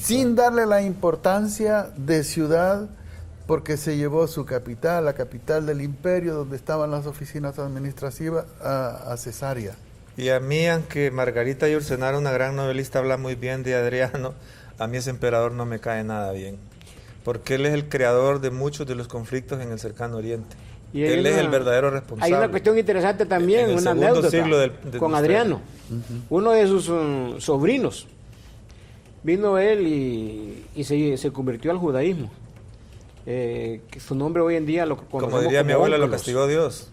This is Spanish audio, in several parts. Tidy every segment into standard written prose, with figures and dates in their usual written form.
sin darle la importancia de ciudad, porque se llevó su capital, la capital del imperio, donde estaban las oficinas administrativas, a Cesarea. Y a mí, aunque Margarita Yourcenar, una gran novelista, habla muy bien de Adriano, a mí ese emperador no me cae nada bien, porque él es el creador de muchos de los conflictos en el cercano oriente. Y él es el verdadero responsable. Hay una cuestión interesante también, una anécdota con Adriano. Uno de sus sobrinos, vino él y se convirtió al judaísmo. Que su nombre hoy en día lo conocemos como diría mi abuela, Ónculos. lo castigó Dios.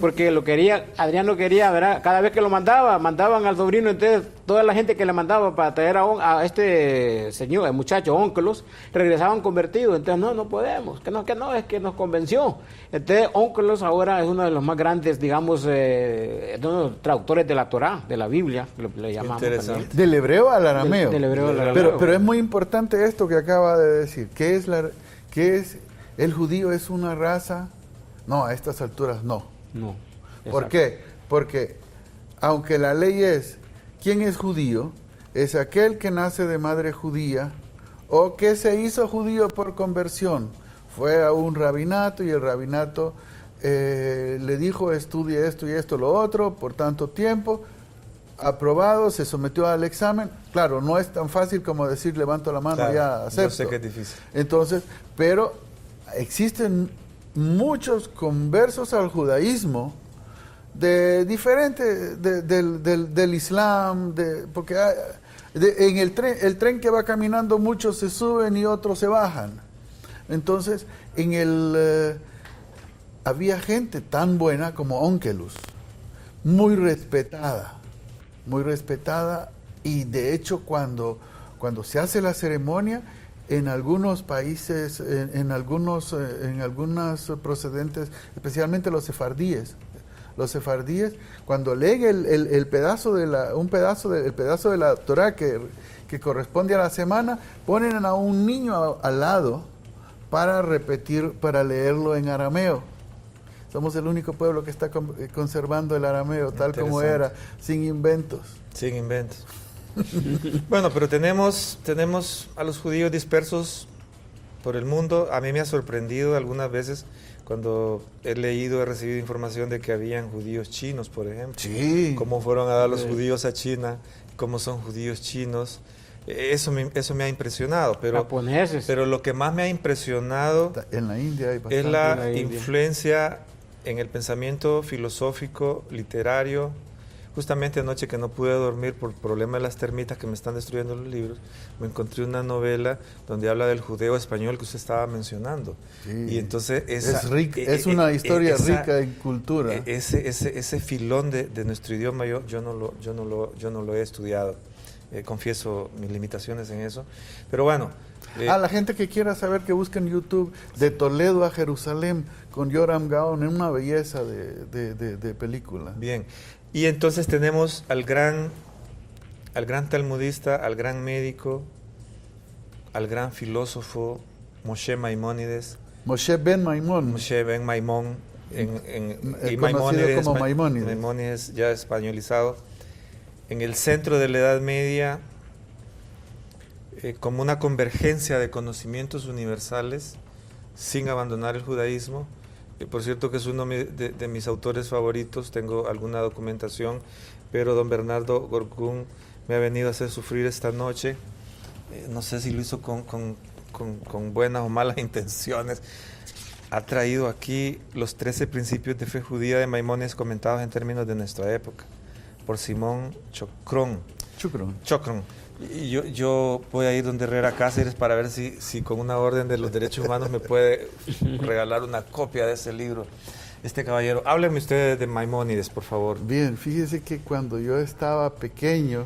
Porque lo quería, Adriano quería, ¿verdad? Cada vez que lo mandaban al sobrino, entonces toda la gente que le mandaba para traer a este señor, el muchacho, Ónculos, regresaban convertidos. Entonces, no podemos, que no, es que nos convenció. Entonces, Ónculos ahora es uno de los más grandes, digamos, uno de los traductores de la Torá, de la Biblia, le llamamos. Interesante. También. Del hebreo al arameo. Del hebreo al arameo. Pero es muy importante esto que acaba de decir. ¿Qué es el judío? ¿Es una raza? No, a estas alturas no. No. ¿Por Exacto. qué? Porque aunque la ley es, ¿quién es judío? Es aquel que nace de madre judía o que se hizo judío por conversión. Fue a un rabinato y el rabinato le dijo, estudie esto y esto, lo otro, por tanto tiempo, aprobado, se sometió al examen. Claro, no es tan fácil como decir, levanto la mano, Claro, ya acepto. yo sé que es difícil. Entonces, pero existen muchos conversos al judaísmo de diferente del Islam, porque en el tren que va caminando muchos se suben y otros se bajan. Entonces, había gente tan buena como Ónkelos, muy respetada, y de hecho cuando se hace la ceremonia, en algunos países, en algunas procedentes, especialmente los sefardíes, cuando leen el pedazo de la Torá que corresponde a la semana, ponen a un niño al lado para leerlo en arameo. Somos el único pueblo que está conservando el arameo tal como era, sin inventos. Sin inventos. Bueno, pero tenemos a los judíos dispersos por el mundo. A mí me ha sorprendido algunas veces cuando he recibido información de que habían judíos chinos, por ejemplo. Sí. Cómo fueron a dar los judíos a China, cómo son judíos chinos. Eso me ha impresionado. Japoneses. Pero lo que más me ha impresionado en la India hay bastante. es la influencia en el pensamiento filosófico, literario. Justamente anoche que no pude dormir por problema de las termitas que me están destruyendo los libros, me encontré una novela donde habla del judeo español que usted estaba mencionando. Sí. Y entonces es una historia rica en cultura. Ese filón de nuestro idioma yo no lo he estudiado. Confieso mis limitaciones en eso. Pero bueno. La gente que quiera saber, que busque en YouTube De Toledo a Jerusalén con Yoram Gaon, es una belleza de película. Bien. Y entonces tenemos al gran talmudista, al gran médico, al gran filósofo Moshe Maimónides. Moshe ben Maimón. Moshe ben Maimón. Y Maimónides como Maimónides. Maimónides ya españolizado. En el centro de la Edad Media, como una convergencia de conocimientos universales, sin abandonar el judaísmo. Por cierto que es uno de mis autores favoritos, tengo alguna documentación, pero don Bernardo Gorkun me ha venido a hacer sufrir esta noche. No sé si lo hizo con buenas o malas intenciones. Ha traído aquí los 13 principios de fe judía de Maimónides comentados en términos de nuestra época, por Simón Chocron. Y yo voy a ir donde Herrera Cáceres para ver si con una orden de los derechos humanos me puede regalar una copia de ese libro. Este caballero, hábleme usted de Maimónides, por favor. Bien, fíjese que cuando yo estaba pequeño,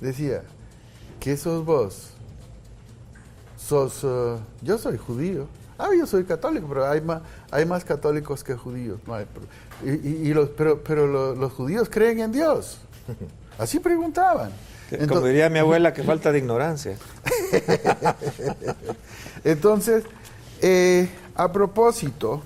decía, ¿qué sos vos? Yo soy judío. Yo soy católico, pero hay más católicos que judíos. Pero los judíos creen en Dios. Así preguntaban. Entonces, como diría mi abuela, que falta de ignorancia. Entonces, a propósito,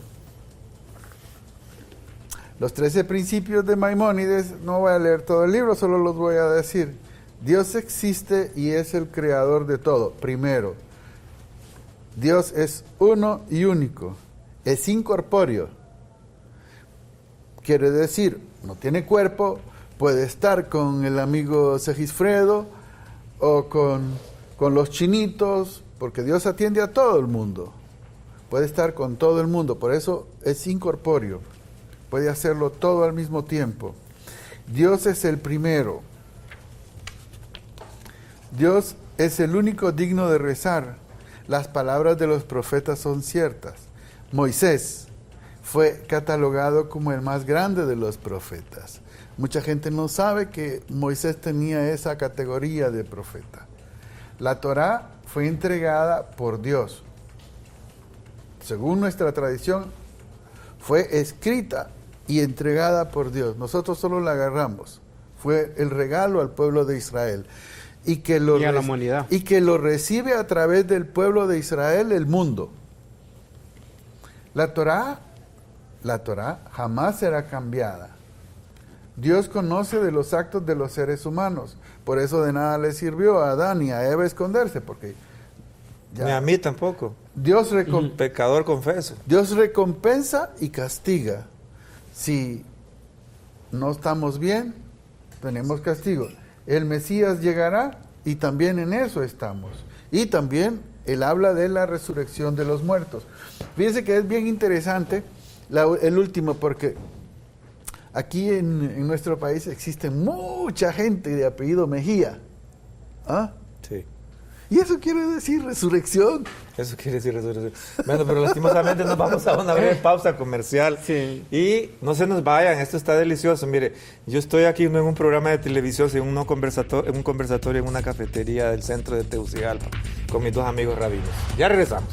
los 13 principios de Maimónides, no voy a leer todo el libro, solo los voy a decir. Dios existe y es el creador de todo. Primero, Dios es uno y único, es incorpóreo. Quiere decir, no tiene cuerpo, puede estar con el amigo Segisfredo o con los chinitos, porque Dios atiende a todo el mundo. Puede estar con todo el mundo, por eso es incorpóreo. Puede hacerlo todo al mismo tiempo. Dios es el primero. Dios es el único digno de rezar. Las palabras de los profetas son ciertas. Moisés fue catalogado como el más grande de los profetas. Mucha gente no sabe que Moisés tenía esa categoría de profeta. La Torá fue entregada por Dios. Según nuestra tradición, fue escrita y entregada por Dios. Nosotros solo la agarramos. Fue el regalo al pueblo de Israel. Y a la humanidad. Y que lo recibe a través del pueblo de Israel el mundo. La Torá jamás será cambiada. Dios conoce de los actos de los seres humanos. Por eso de nada le sirvió a Adán y a Eva esconderse, porque ni a mí tampoco. Pecador confeso. Dios recompensa y castiga. Si no estamos bien, tenemos castigo. El Mesías llegará y también en eso estamos. Y también Él habla de la resurrección de los muertos. Fíjense que es bien interesante el último, porque aquí en nuestro país existe mucha gente de apellido Mejía. ¿Ah? Sí. Y eso quiere decir resurrección. Eso quiere decir resurrección. Bueno, pero lastimosamente nos vamos a una breve pausa comercial. Sí. Y no se nos vayan, esto está delicioso. Mire, yo estoy aquí no en un programa de televisión, sino en un conversatorio en una cafetería del centro de Tegucigalpa, con mis dos amigos rabinos. Ya regresamos.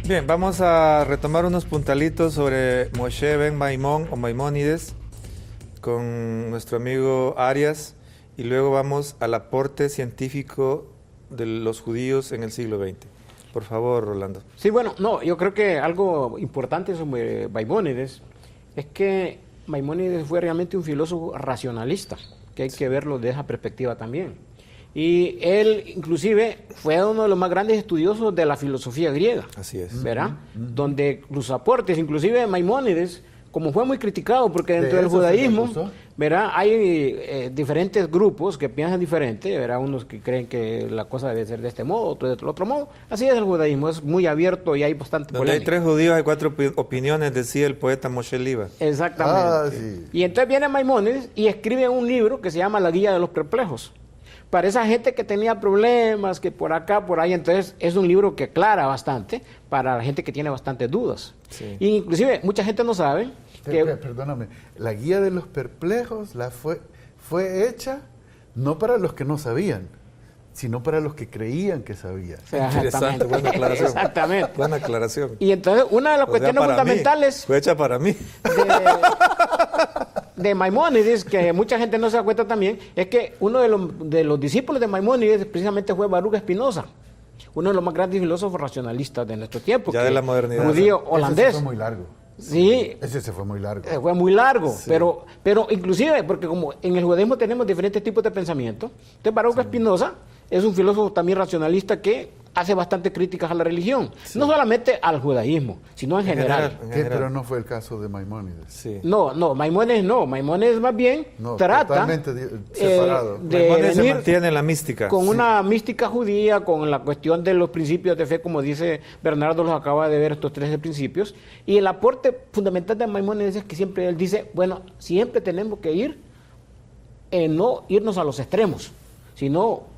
Bien, vamos a retomar unos puntalitos sobre Moshe ben Maimón o Maimónides con nuestro amigo Arias, y luego vamos al aporte científico de los judíos en el siglo XX. Por favor, Rolando. Sí, bueno, no, yo creo que algo importante sobre Maimónides es que Maimónides fue realmente un filósofo racionalista, que hay que verlo de esa perspectiva también. Y él, inclusive, fue uno de los más grandes estudiosos de la filosofía griega. Así es. ¿Verdad? Donde los aportes, inclusive Maimónides, como fue muy criticado, porque dentro De del eso se me judaísmo, acusó. ¿verdad? Hay diferentes grupos que piensan diferente, ¿verdad? Unos que creen que la cosa debe ser de este modo, otros de otro modo. Así es el judaísmo, es muy abierto y hay bastante Donde hay polémica. 3 judíos, hay 4 opiniones, decía el poeta Moshe Liba. Exactamente. Ah, sí. Y entonces viene Maimónides y escribe un libro que se llama La Guía de los Perplejos. Para esa gente que tenía problemas, que por acá, por ahí, entonces es un libro que aclara bastante para la gente que tiene bastantes dudas. Sí. Y inclusive mucha gente no sabe que... Perdóname, la guía de los perplejos fue hecha no para los que no sabían, sino para los que creían que sabían. Interesante, buena aclaración. Exactamente. Buena aclaración. Y entonces una de las O sea, cuestiones para mí, fundamentales fue hecha para mí. de Maimónides, que mucha gente no se da cuenta también, es que uno de los discípulos de Maimónides precisamente fue Baruch Spinoza, uno de los más grandes filósofos racionalistas de nuestro tiempo. Ya que de la modernidad. Judío Ese holandés. se fue muy largo. Sí, Ese se fue muy largo. fue muy largo, Sí. pero inclusive, porque como en el judaísmo tenemos diferentes tipos de pensamiento, entonces Baruch Spinoza es un filósofo también racionalista que hace bastante críticas a la religión, no solamente al judaísmo, sino en general. En ¿Qué? general. Pero no fue el caso de Maimónides. Sí. No, Maimónides más bien No, trata totalmente separado. de Maimónides se venir mantiene en la mística. con una mística judía, con la cuestión de los principios de fe, como dice Bernardo, los acaba de ver estos 13 principios, y el aporte fundamental de Maimónides es que siempre él dice, bueno, siempre tenemos que ir, no irnos a los extremos, sino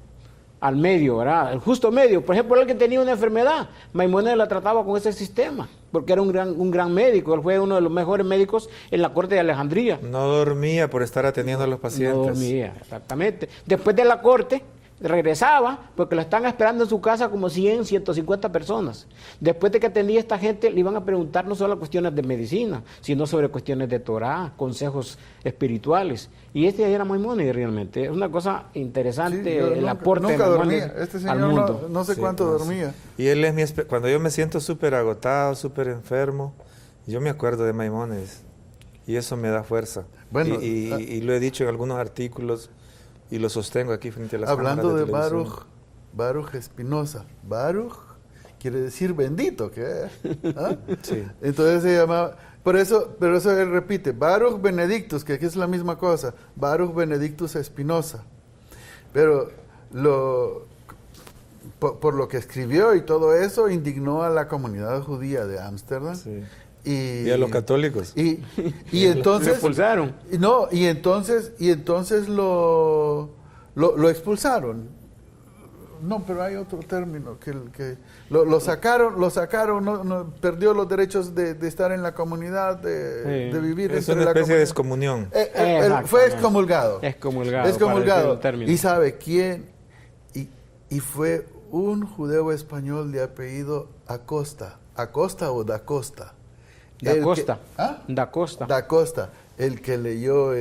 al medio, ¿verdad? El justo medio. Por ejemplo, el que tenía una enfermedad, Maimónides la trataba con ese sistema, porque era un gran médico, él fue uno de los mejores médicos en la corte de Alejandría. No dormía por estar atendiendo a los pacientes. No dormía, exactamente. Después de la corte, regresaba, porque lo están esperando en su casa como 100, 150 personas. Después de que atendía a esta gente, le iban a preguntar no solo cuestiones de medicina, sino sobre cuestiones de Torah, consejos espirituales. Y este era Maimónides realmente. Es una cosa interesante Sí, yo el nunca- aporte nunca de Maimónides dormía. Este al señor mundo. no sé Sí, cuánto no, sí. dormía. Y él es cuando yo me siento súper agotado, súper enfermo, yo me acuerdo de Maimónides. Y eso me da fuerza. Bueno, y lo he dicho en algunos artículos y lo sostengo aquí frente a las Hablando cámaras de televisión. Baruch Espinosa. Baruch quiere decir bendito, ¿qué? ¿Ah? Sí. Entonces se llamaba, pero eso él repite, Baruch Benedictus, que aquí es la misma cosa, Baruch Benedictus Espinosa. Pero por lo que escribió y todo eso, indignó a la comunidad judía de Ámsterdam. Sí. Y a los católicos. Y entonces... Lo expulsaron. Y entonces lo expulsaron. No, pero hay otro término que lo sacaron, perdió los derechos de estar en la comunidad, de vivir Es entre una la especie de comunidad. descomunión. Exactamente. Fue excomulgado. Excomulgado, para decir un término. ¿Y sabe quién? Y fue un judeo español de apellido Acosta. ¿Acosta o Da Costa? Da Costa. ¿Ah? Da Costa. Da Costa, el que leyó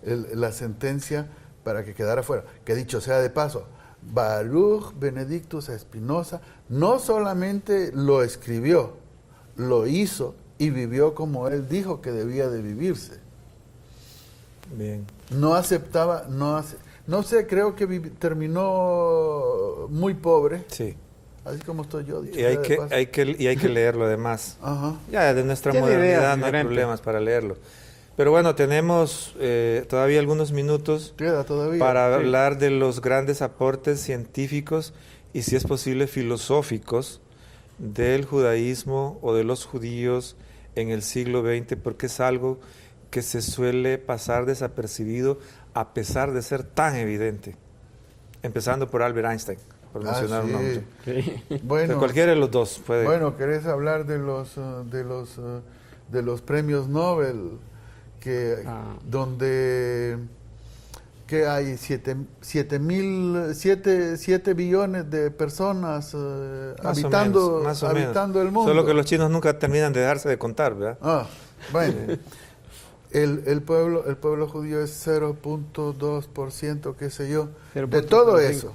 la sentencia para que quedara fuera. Que dicho sea de paso, Baruch Benedictus Espinosa no solamente lo escribió, lo hizo y vivió como él dijo que debía de vivirse. Bien. No aceptaba, no sé, creo que terminó muy pobre, Sí. así como estoy yo. Dicho Y hay sea de que, paso. hay que leerlo además. Ajá. Ya de nuestra Tiene modernidad ideas no hay diferentes. problemas para leerlo. Pero bueno, tenemos todavía algunos minutos Queda todavía. para Sí. hablar de los grandes aportes científicos y, si es posible, filosóficos del judaísmo o de los judíos en el siglo XX, porque es algo que se suele pasar desapercibido a pesar de ser tan evidente. Empezando por Albert Einstein, por mencionar un nombre. Sí. Bueno, Cualquiera de los dos puede. bueno, ¿querés hablar de los premios Nobel? Donde que hay 7 billones de personas Más o habitando menos. el mundo. Solo que los chinos nunca terminan de darse de contar, ¿verdad? Ah, bueno. El pueblo judío es 0.2%, qué sé yo, de 0.05. todo eso.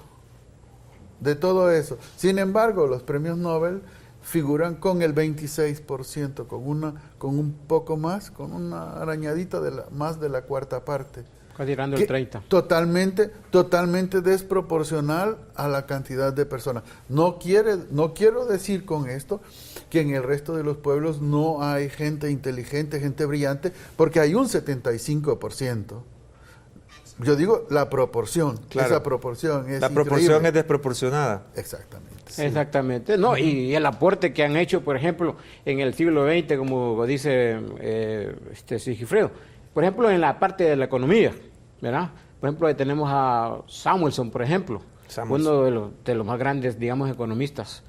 De todo eso. Sin embargo, los premios Nobel figuran con el 26%, con un poco más, con una arañadita más de la cuarta parte. Casi llegando el 30. Totalmente desproporcional a la cantidad de personas. No quiero decir con esto que en el resto de los pueblos no hay gente inteligente, gente brillante, porque hay un 75%. Yo digo la proporción. Claro. Esa proporción es La proporción increíble. es desproporcionada. Exactamente. Sí. Exactamente. No, y el aporte que han hecho, por ejemplo, en el siglo XX, como dice Sigifredo, por ejemplo, en la parte de la economía, ¿verdad? Por ejemplo, ahí tenemos a Samuelson, por ejemplo, uno de los más grandes, digamos, economistas